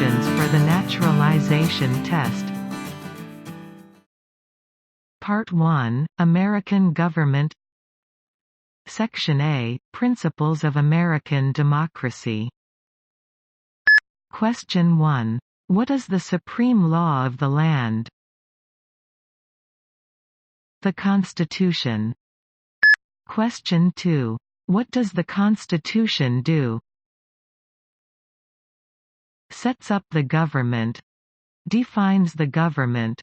questions for the naturalization test. Part 1, American Government. Section A, Principles of American Democracy. Question 1. What is the supreme law of the land? The Constitution. Question 2. What does the Constitution do? Sets up the government. Defines the government.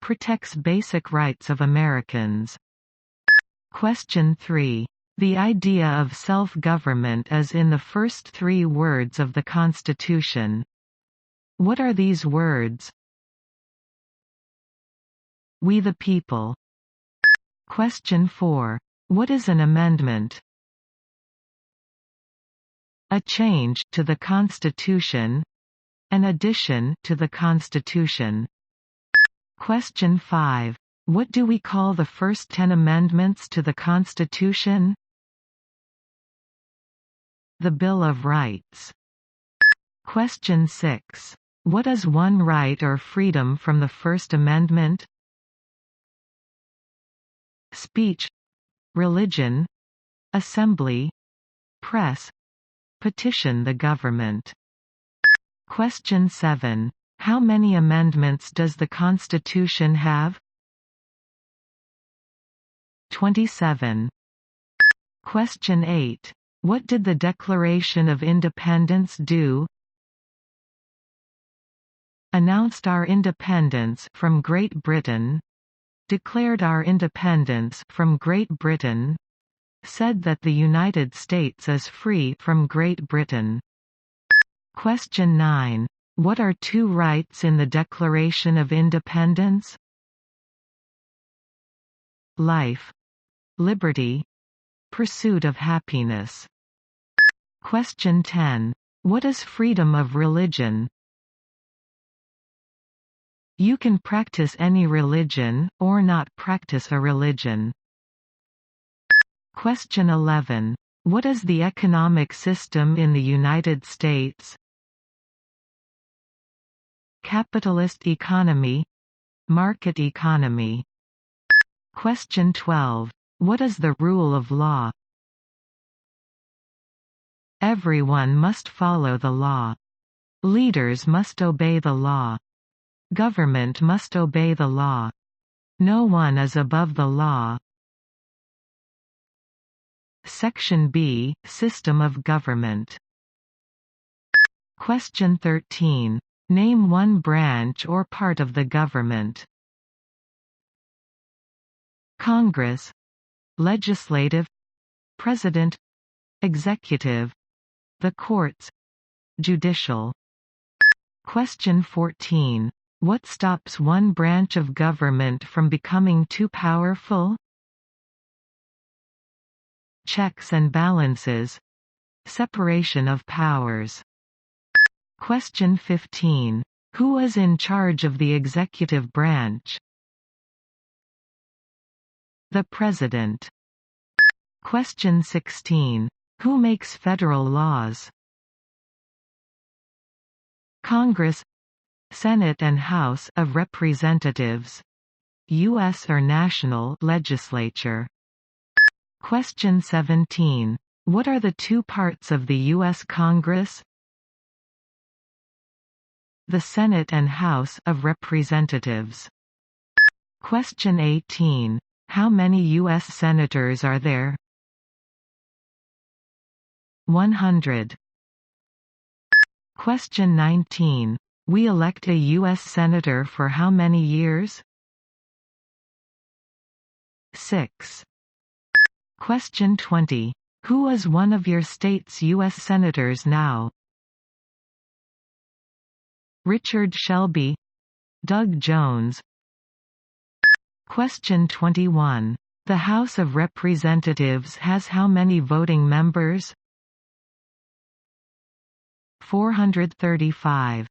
Protects basic rights of Americans. Question 3. The idea of self-government is in the first 3 words of the Constitution. What are these words? We the people. Question 4. What is an amendment? A change to the Constitution. An addition to the Constitution. Question 5. What do we call the first 10 amendments to the Constitution? The Bill of Rights. Question 6. What is one right or freedom from the First Amendment? Speech, religion, assembly, press, petition the government. Question 7. How many amendments does the Constitution have? 27. Question 8. What did the Declaration of Independence do? Announced our independence from Great Britain. Declared our independence from Great Britain. Said that the United States is free from Great Britain. Question 9. What are 2 rights in the Declaration of Independence? Life, liberty, pursuit of happiness. Question 10. What is freedom of religion? You can practice any religion, or not practice a religion. Question 11. What is the economic system in the United States? Capitalist economy. Market economy. Question 12. What is the rule of law? Everyone must follow the law. Leaders must obey the law. Government must obey the law. No one is above the law. Section B, System of Government. Question 13. Name one branch or part of the government. Congress, legislative, president, executive, the courts, judicial. Question 14. What stops one branch of government from becoming too powerful? Checks and balances. Separation of powers. Question 15. Who is in charge of the executive branch? The President. Question 16. Who makes federal laws? Congress, Senate and House of Representatives, U.S. or national legislature. Question 17. What are the 2 parts of the U.S. Congress? The Senate and House of Representatives. Question 18. How many U.S. senators are there? 100. Question 19. We elect a U.S. senator for how many years? 6. Question 20. Who is one of your state's U.S. senators now? Richard Shelby, Doug Jones. Question 21. The House of Representatives has how many voting members? 435.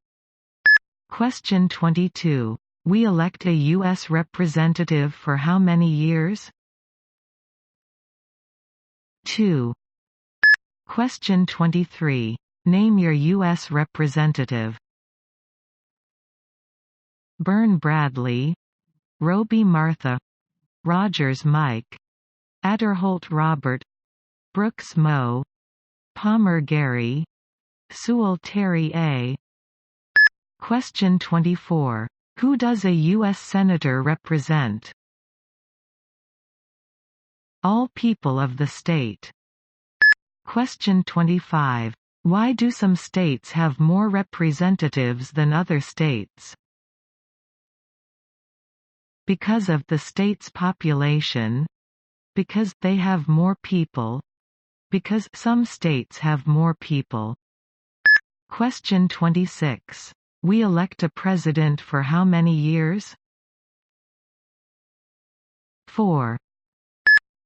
Question 22. We elect a U.S. representative for how many years? 2. Question 23. Name your U.S. representative. Byrne Bradley, Roby Martha, Rogers Mike, Adderholt Robert, Brooks Mo, Palmer Gary, Sewell Terry A. Question 24. Who does a U.S. Senator represent? All people of the state. Question 25. Why do some states have more representatives than other states? Because of the state's population. Because they have more people. Because some states have more people. Question 26. We elect a president for how many years? 4.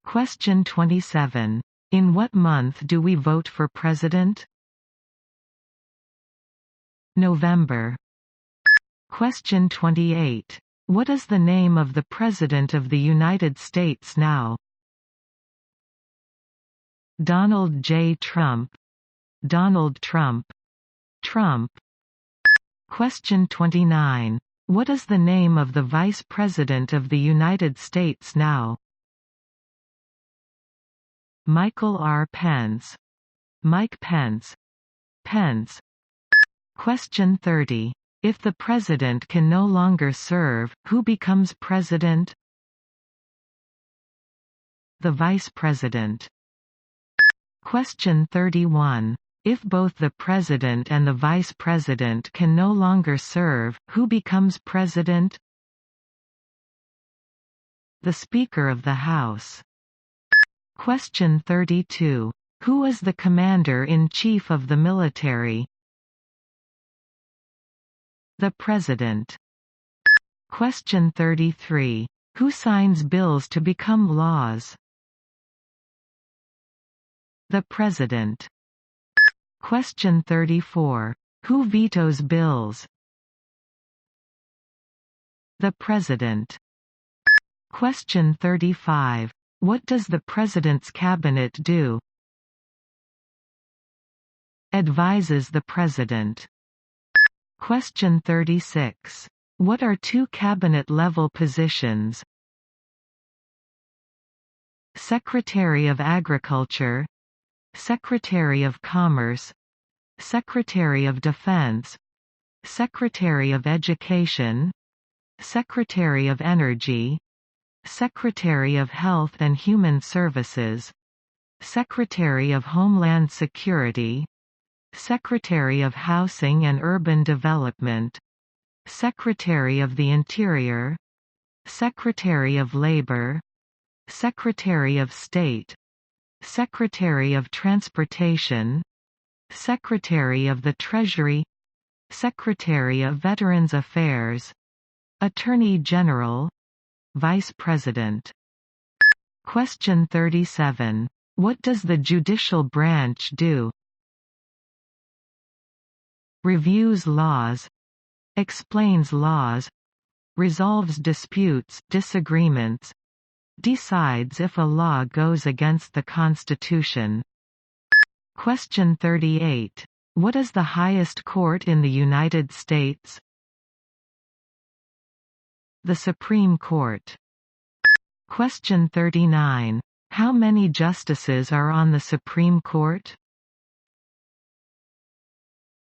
Question 27. In what month do we vote for president? November. Question 28. What is the name of the President of the United States now? Donald J. Trump. Donald Trump. Trump. Question 29. What is the name of the Vice President of the United States now? Michael R. Pence. Mike Pence. Pence. Question 30. If the President can no longer serve, who becomes President? The Vice President. Question 31. If both the President and the Vice President can no longer serve, who becomes President? The Speaker of the House. Question 32. Who is the Commander-in-Chief of the military? The President. Question 33. Who signs bills to become laws? The President. Question 34. Who vetoes bills? The President. Question 35. What does the President's Cabinet do? Advises the President. Question 36. What are two cabinet-level positions? Secretary of Agriculture, Secretary of Commerce, Secretary of Defense, Secretary of Education, Secretary of Energy, Secretary of Health and Human Services, Secretary of Homeland Security, Secretary of Housing and Urban Development, Secretary of the Interior, Secretary of Labor, Secretary of State, Secretary of Transportation, Secretary of the Treasury, Secretary of Veterans Affairs, Attorney General, Vice President. Question 37. What does the judicial branch do? Reviews laws, explains laws, resolves disputes, disagreements, decides if a law goes against the Constitution. Question 38. What is the highest court in the United States? The Supreme Court. Question 39. How many justices are on the Supreme Court?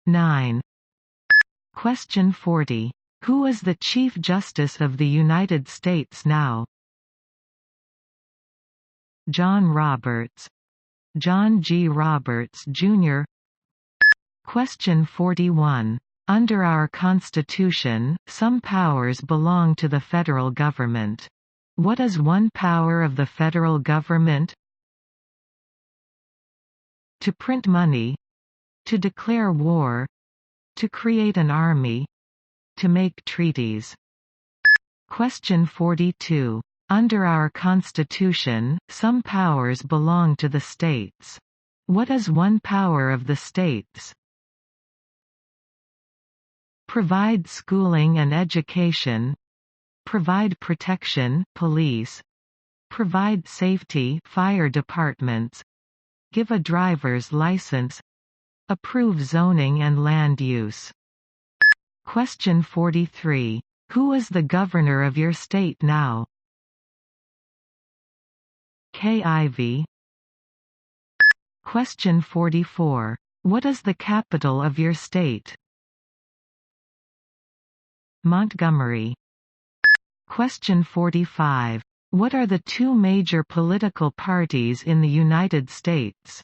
9. Question 40. Who is the Chief Justice of the United States now? John Roberts. John G. Roberts, Jr. Question 41. Under our Constitution, some powers belong to the federal government. What is one power of the federal government? To print money, to declare war, to create an army, to make treaties. Question 42. Under our Constitution, some powers belong to the states. What is one power of the states? Provide schooling and education, provide protection, police, provide safety, fire departments, give a driver's license, approve zoning and land use. Question 43. Who is the governor of your state now? KIV. Question 44. What is the capital of your state? Montgomery. Question 45. What are the two major political parties in the United States?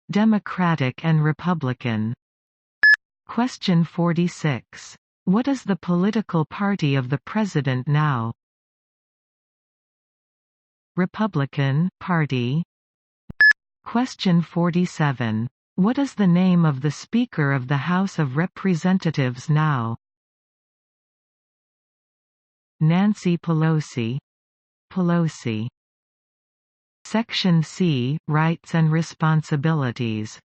Democratic and Republican. Question 46. What is the political party of the president now? Republican Party. Question 47. What is the name of the Speaker of the House of Representatives now? Nancy Pelosi. Pelosi. Section C. Rights and Responsibilities.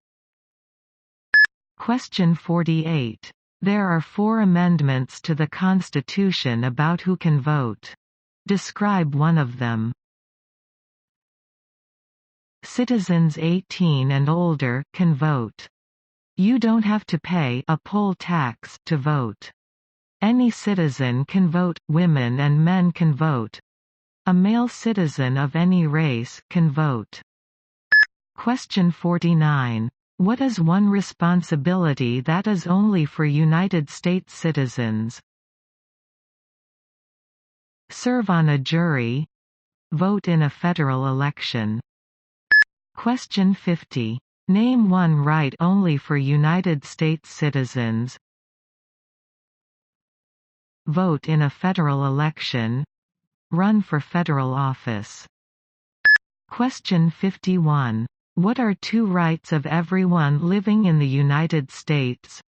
Question 48. There are 4 amendments to the Constitution about who can vote. Describe one of them. Citizens 18 and older can vote. You don't have to pay a poll tax to vote. Any citizen can vote, women and men can vote. A male citizen of any race can vote. Question 49. What is one responsibility that is only for United States citizens? Serve on a jury. Vote in a federal election. Question 50. Name one right only for United States citizens. Vote in a federal election. Run for federal office. Question 51. What are 2 rights of everyone living in the United States?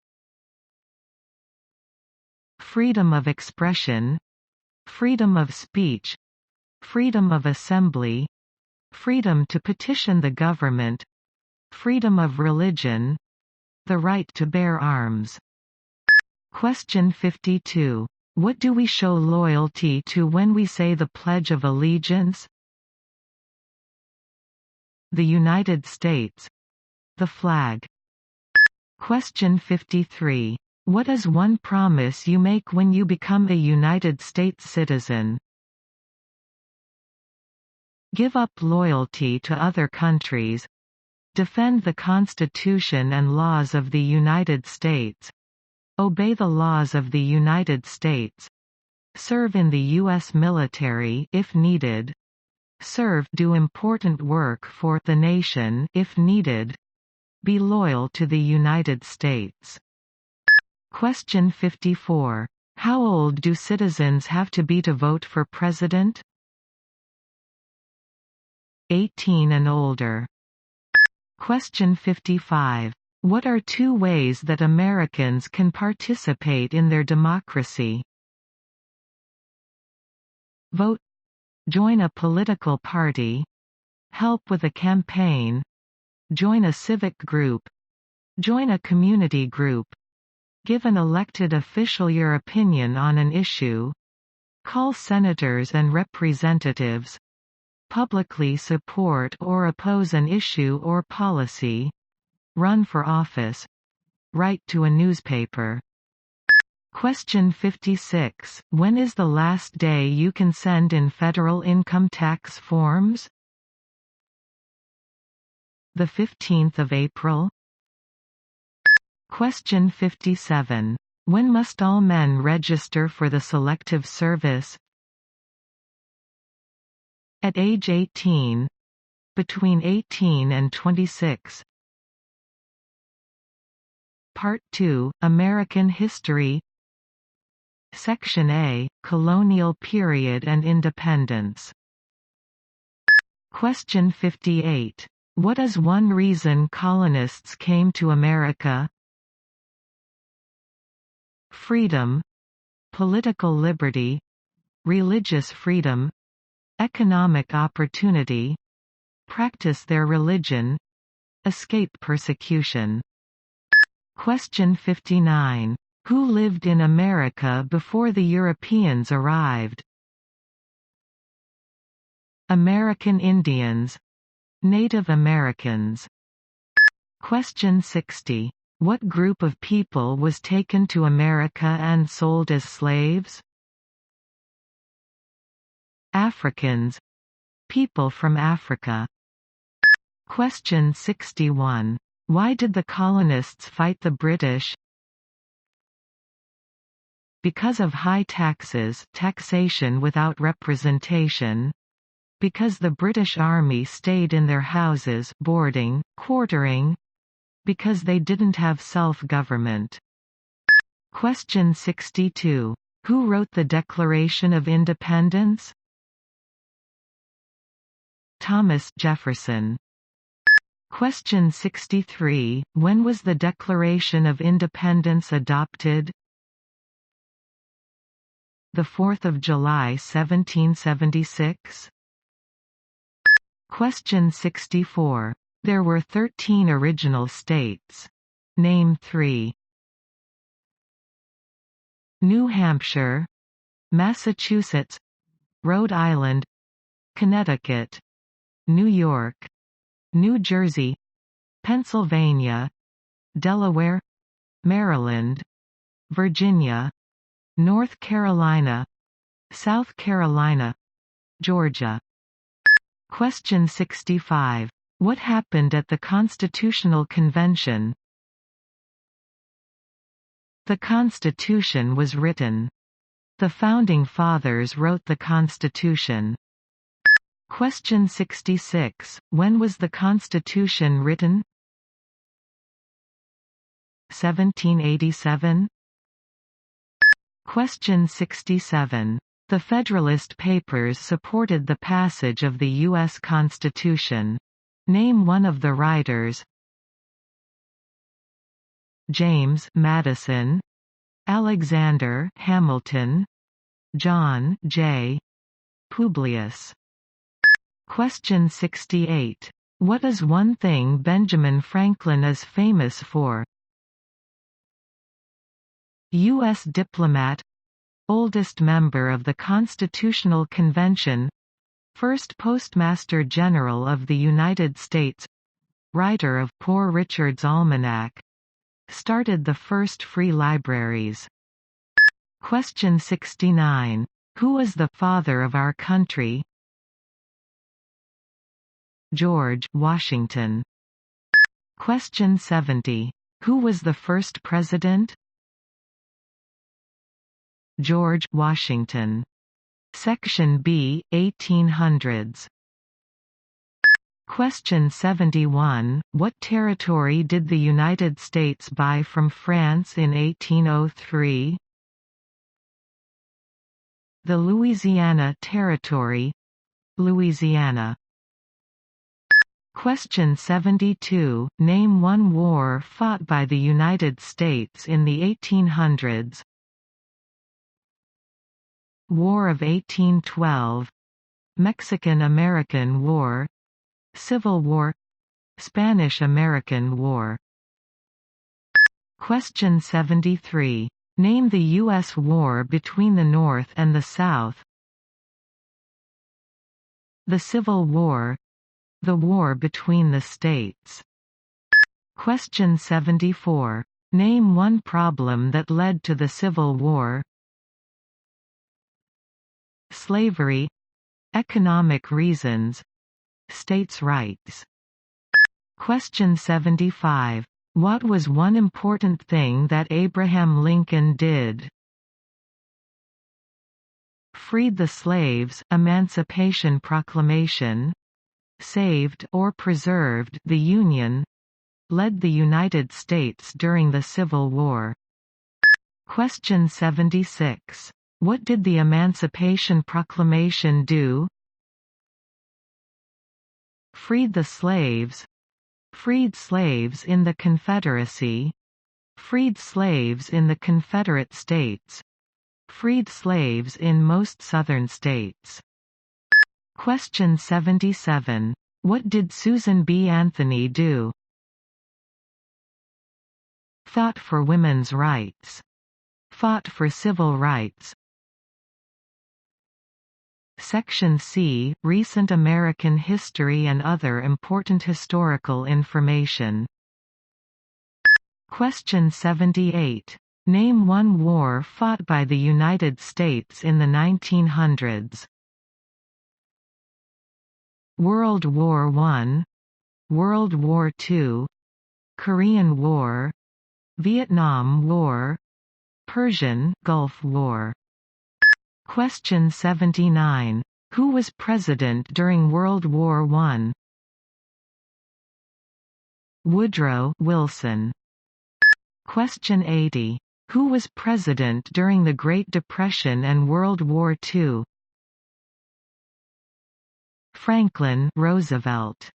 Freedom of expression, freedom of speech, freedom of assembly, freedom to petition the government, freedom of religion, the right to bear arms. Question 52. What do we show loyalty to when we say the Pledge of Allegiance? The United States. The flag. Question 53. What is one promise you make when you become a United States citizen? Give up loyalty to other countries. Defend the Constitution and laws of the United States. Obey the laws of the United States. Serve in the U.S. military if needed. Do important work for the nation if needed. Be loyal to the United States. Question 54. How old do citizens have to be to vote for president? 18 and older. Question 55. What are 2 ways that Americans can participate in their democracy? Vote. Join a political party. Help with a campaign. Join a civic group. Join a community group. Give an elected official your opinion on an issue. Call senators and representatives. Publicly support or oppose an issue or policy. Run for office. Write to a newspaper. Question 56. When is the last day you can send in federal income tax forms? The 15th of April. Question 57. When must all men register for the Selective Service? At age 18. Between 18 and 26. Part 2, American History. Section A, Colonial Period and Independence. Question 58. What is one reason colonists came to America? Freedom, political liberty, religious freedom, economic opportunity, practice their religion, escape persecution. Question 59. Who lived in America before the Europeans arrived? American Indians. Native Americans. Question 60. What group of people was taken to America and sold as slaves? Africans. People from Africa. Question 61. Why did the colonists fight the British? Because of high taxes, taxation without representation. Because the British Army stayed in their houses, boarding, quartering. Because they didn't have self-government. Question 62. Who wrote the Declaration of Independence? Thomas Jefferson. Question 63. When was the Declaration of Independence adopted? 4th of July 1776. Question 64. There were 13 original states. Name 3. New Hampshire, Massachusetts, Rhode Island, Connecticut, New York, New Jersey, Pennsylvania, Delaware, Maryland, Virginia, North Carolina, South Carolina, Georgia. Question 65. What happened at the Constitutional Convention? The Constitution was written. The Founding Fathers wrote the Constitution. Question 66. When was the Constitution written? 1787. Question 67. The Federalist Papers supported the passage of the U.S. Constitution. Name one of the writers. James Madison, Alexander Hamilton, John J. Publius. Question 68. What is one thing Benjamin Franklin is famous for? U.S. diplomat, oldest member of the Constitutional Convention, first Postmaster General of the United States, writer of Poor Richard's Almanac, started the first free libraries. Question 69. Who was the father of our country? George Washington. Question 70. Who was the first president? George Washington. Section B, 1800s. Question 71. What territory did the United States buy from France in 1803? The Louisiana Territory, Louisiana. Question 72. Name one war fought by the United States in the 1800s. War of 1812, Mexican-American War, Civil War, Spanish-American War. Question 73. Name the U.S. war between the North and the South. The Civil War, the war between the states. Question 74. Name one problem that led to the Civil War. Slavery, economic reasons, states' rights. Question 75. What was one important thing that Abraham Lincoln did? Freed the slaves, Emancipation Proclamation, saved or preserved the Union, led the United States during the Civil War. Question 76. What did the Emancipation Proclamation do? Freed the slaves. Freed slaves in the Confederacy. Freed slaves in the Confederate States. Freed slaves in most Southern states. Question 77. What did Susan B. Anthony do? Fought for women's rights. Fought for civil rights. Section C. Recent American history and other important historical information. Question 78. Name one war fought by the United States in the 1900s. World War I, World War II, Korean War, Vietnam War, Persian Gulf War. Question 79. Who was president during World War I? Woodrow Wilson. Question 80. Who was president during the Great Depression and World War II? Franklin Roosevelt.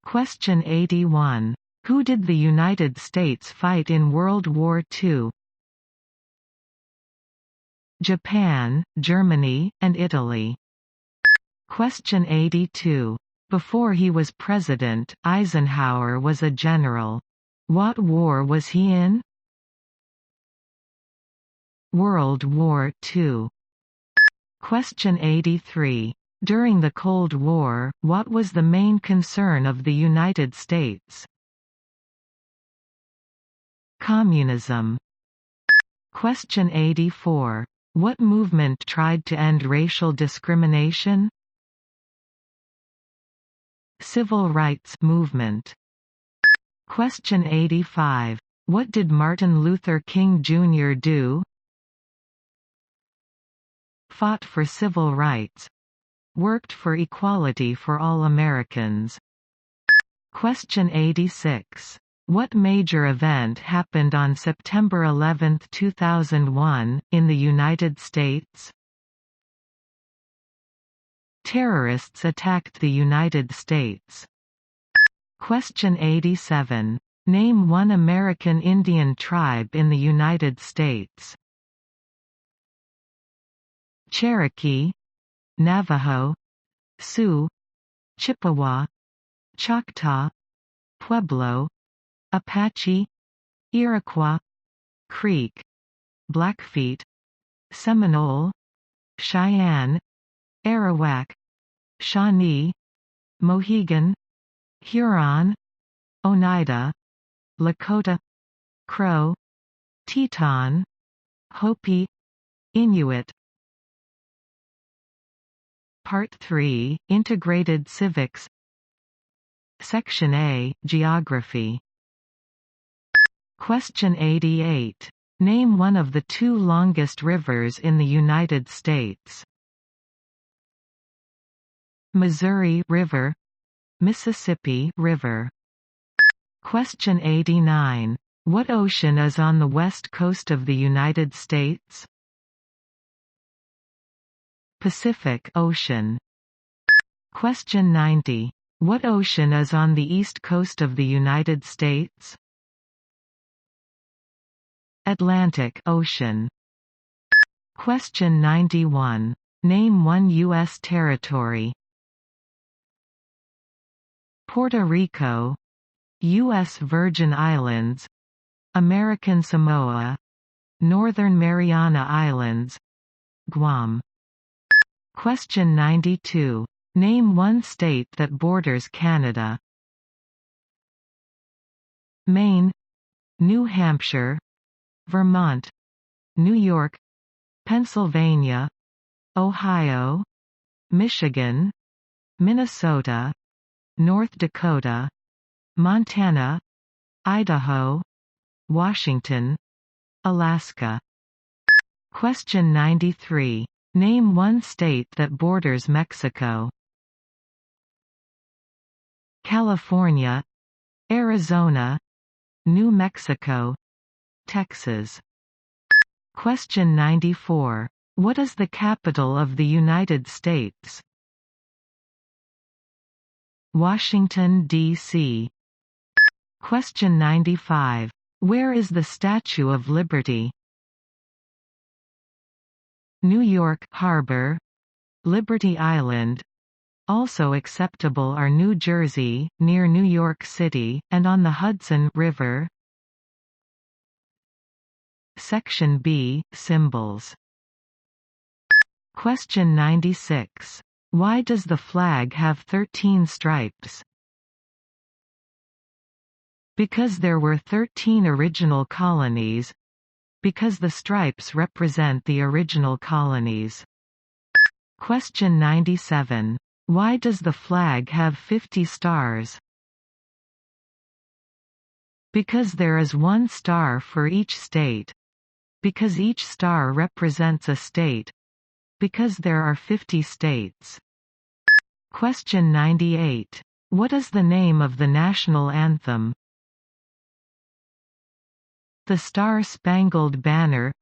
Question 81. Who did the United States fight in World War II? Japan, Germany, and Italy. Question 82. Before he was president, Eisenhower was a general. What war was he in? World War II. Question 83. During the Cold War, what was the main concern of the United States? Communism. Question 84. What movement tried to end racial discrimination? Civil rights movement. Question 85. What did Martin Luther King Jr. do? Fought for civil rights. Worked for equality for all Americans. Question 86. What major event happened on September 11, 2001, in the United States? Terrorists attacked the United States. Question 87. Name one American Indian tribe in the United States. Cherokee, Navajo, Sioux, Chippewa, Choctaw, Pueblo, Apache, Iroquois, Creek, Blackfeet, Seminole, Cheyenne, Arawak, Shawnee, Mohegan, Huron, Oneida, Lakota, Crow, Teton, Hopi, Inuit. Part 3, Integrated Civics. Section A, Geography. Question 88. Name one of the two longest rivers in the United States. Missouri River, Mississippi River. Question 89. What ocean is on the west coast of the United States? Pacific Ocean. Question 90. What ocean is on the east coast of the United States? Atlantic Ocean. Question 91. Name one U.S. territory. Puerto Rico, U.S. Virgin Islands, American Samoa, Northern Mariana Islands, Guam. Question 92. Name one state that borders Canada. Maine, New Hampshire, Vermont, New York, Pennsylvania, Ohio, Michigan, Minnesota, North Dakota, Montana, Idaho, Washington, Alaska. Question 93. Name one state that borders Mexico. California, Arizona, New Mexico, Texas. Question 94. What is the capital of the United States? Washington, D.C. Question 95. Where is the Statue of Liberty? New York Harbor, Liberty Island. Also acceptable are New Jersey, near New York City, and on the Hudson River. Section B, Symbols. Question 96. Why does the flag have 13 stripes? Because there were 13 original colonies. Because the stripes represent the original colonies. Question 97. Why does the flag have 50 stars? Because there is one star for each state. Because each star represents a state. Because there are 50 states. Question 98. What is the name of the national anthem? The Star-Spangled Banner.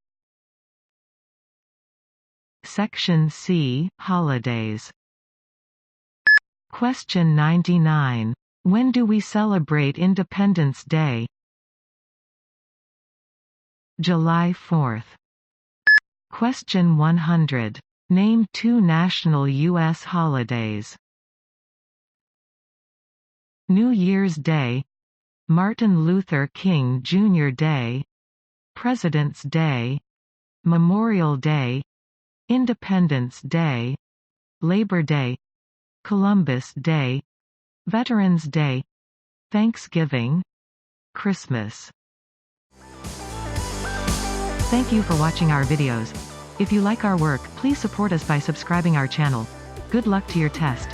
Section C. Holidays. Question 99. When do we celebrate Independence Day? July 4th. Question 100. Name 2 national U.S. holidays. New Year's Day, Martin Luther King Jr. Day, President's Day, Memorial Day, Independence Day, Labor Day, Columbus Day, Veterans Day, Thanksgiving, Christmas. Thank you for watching our videos. If you like our work, please support us by subscribing our channel. Good luck to your test.